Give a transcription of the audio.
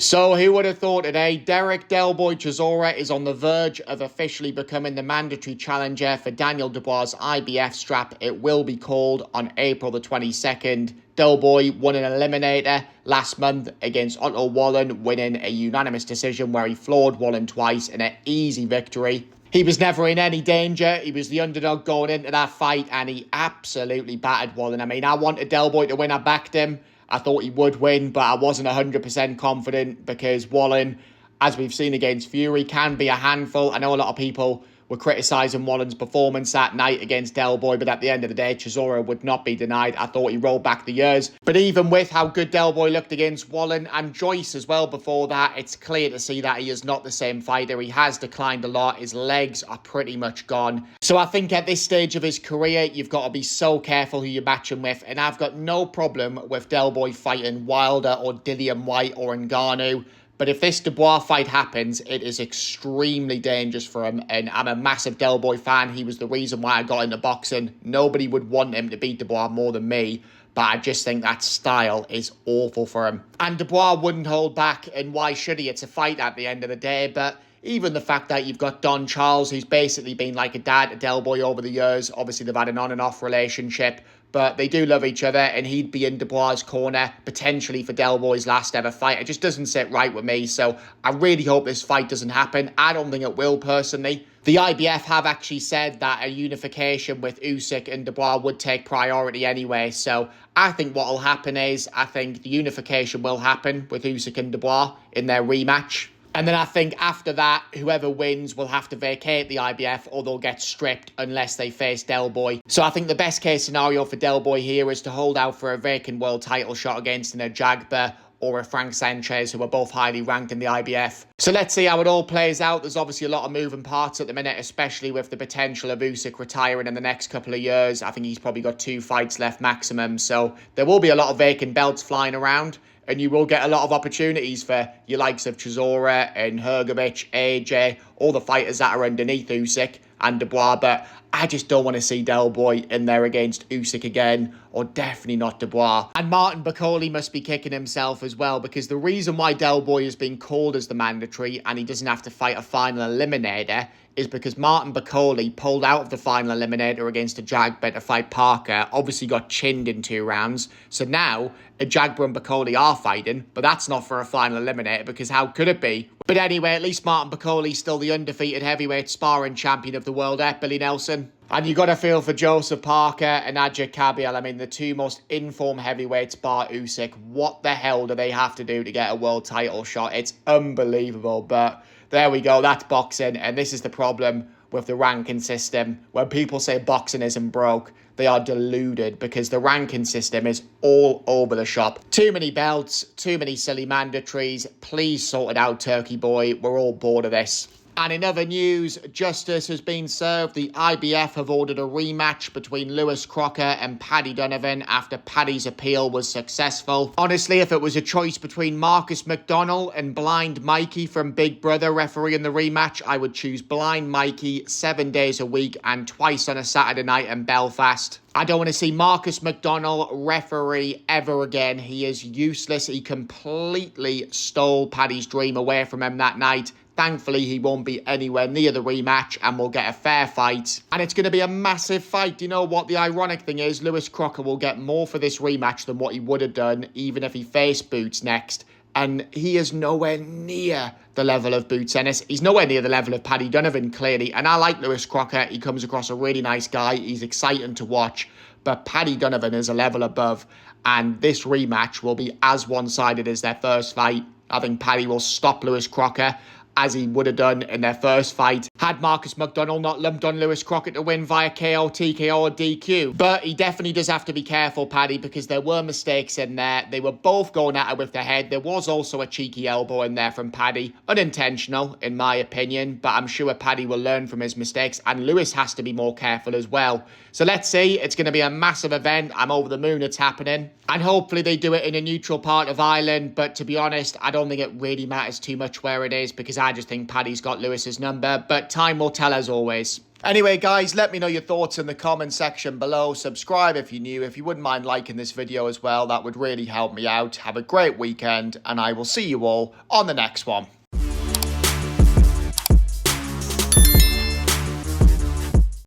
So who would have thought today? Derek Del Boy Chisora is on the verge of officially becoming the mandatory challenger for Daniel Dubois' IBF strap. It will be called on April the 22nd. Del Boy won an eliminator last month against Otto Wallin, winning a unanimous decision where he floored Wallin twice in an easy victory. He was never in any danger. He was the underdog going into that fight, and he absolutely battered Wallin. I mean, I wanted Del Boy to win. I backed him. I thought he would win, but I wasn't 100% confident because Wallin, as we've seen against Fury, can be a handful. I know a lot of people were criticising Wallin's performance that night against Del Boy, but at the end of the day, Chisora would not be denied. I thought he rolled back the years. But even with how good Del Boy looked against Wallin and Joyce as well before that, it's clear to see that he is not the same fighter. He has declined a lot. His legs are pretty much gone. So I think at this stage of his career, you've got to be so careful who you match him with. And I've got no problem with Del Boy fighting Wilder or Dillian White or Ngannou. But if this Dubois fight happens, it is extremely dangerous for him. And I'm a massive Del Boy fan. He was the reason why I got into boxing. Nobody would want him to beat Dubois more than me. But I just think that style is awful for him. And Dubois wouldn't hold back. And why should he? It's a fight at the end of the day. But even the fact that you've got Don Charles, who's basically been like a dad to Del Boy over the years. Obviously, they've had an on and off relationship. But they do love each other, and he'd be in Dubois' corner, potentially for Del Boy's last ever fight. It just doesn't sit right with me, so I really hope this fight doesn't happen. I don't think it will, personally. The IBF have actually said that a unification with Usyk and Dubois would take priority anyway, so I think what will happen is, I think the unification will happen with Usyk and Dubois in their rematch. And then I think after that, whoever wins will have to vacate the IBF or they'll get stripped unless they face Del Boy. So I think the best case scenario for Del Boy here is to hold out for a vacant world title shot against an Ajagba or a Frank Sanchez, who are both highly ranked in the IBF. So let's see how it all plays out. There's obviously a lot of moving parts at the minute, especially with the potential of Usyk retiring in the next couple of years. I think he's probably got 2 fights left maximum. So there will be a lot of vacant belts flying around. And you will get a lot of opportunities for your likes of Chisora and Hrgovic, AJ, all the fighters that are underneath Usyk and Dubois. But I just don't want to see Del Boy in there against Usyk again, or definitely not Dubois. And Martin Bakole must be kicking himself as well, because the reason why Del Boy has been called as the mandatory and he doesn't have to fight a final eliminator is because Martin Bakole pulled out of the final eliminator against Ajagba to fight Parker, obviously got chinned in 2 rounds. So now Ajagba and Bakole are fighting, but that's not for a final eliminator, because how could it be? But anyway, at least Martin Bacole's still the undefeated heavyweight sparring champion of the world, Billy Nelson. And you got to feel for Joseph Parker and Adja Kabiel. I mean, the 2 most in-form heavyweights bar Usyk. What the hell do they have to do to get a world title shot? It's unbelievable, but there we go. That's boxing, and this is the problem with the ranking system. When people say boxing isn't broke, they are deluded, because the ranking system is all over the shop. Too many belts, too many silly mandatories. Please sort it out, Turkey boy. We're all bored of this. And in other news, justice has been served. The IBF have ordered a rematch between Lewis Crocker and Paddy Donovan after Paddy's appeal was successful. Honestly, if it was a choice between Marcus McDonnell and Blind Mikey from Big Brother refereeing the rematch, I would choose Blind Mikey 7 days a week and twice on a Saturday night in Belfast. I don't want to see Marcus McDonnell referee ever again. He is useless. He completely stole Paddy's dream away from him that night. Thankfully, he won't be anywhere near the rematch and we'll get a fair fight. And it's going to be a massive fight. You know what? The ironic thing is, Lewis Crocker will get more for this rematch than what he would have done even if he faced Boots next. And he is nowhere near the level of Boots Ennis. He's nowhere near the level of Paddy Donovan, clearly. And I like Lewis Crocker. He comes across a really nice guy. He's exciting to watch. But Paddy Donovan is a level above. And this rematch will be as one-sided as their first fight. I think Paddy will stop Lewis Crocker, as he would have done in their first fight, had Marcus McDonnell not lumped on Lewis Crocker to win via KO, TKO or DQ. But he definitely does have to be careful, Paddy, because there were mistakes in there. They were both going at it with their head. There was also a cheeky elbow in there from Paddy. Unintentional, in my opinion, but I'm sure Paddy will learn from his mistakes, and Lewis has to be more careful as well. So let's see. It's going to be a massive event. I'm over the moon it's happening. And hopefully they do it in a neutral part of Ireland. But to be honest, I don't think it really matters too much where it is, because I just think Paddy's got Lewis's number. But time will tell, as always. Anyway, guys, let me know your thoughts in the comment section below. Subscribe if you're new. If you wouldn't mind liking this video as well, that would really help me out. Have a great weekend, and I will see you all on the next one.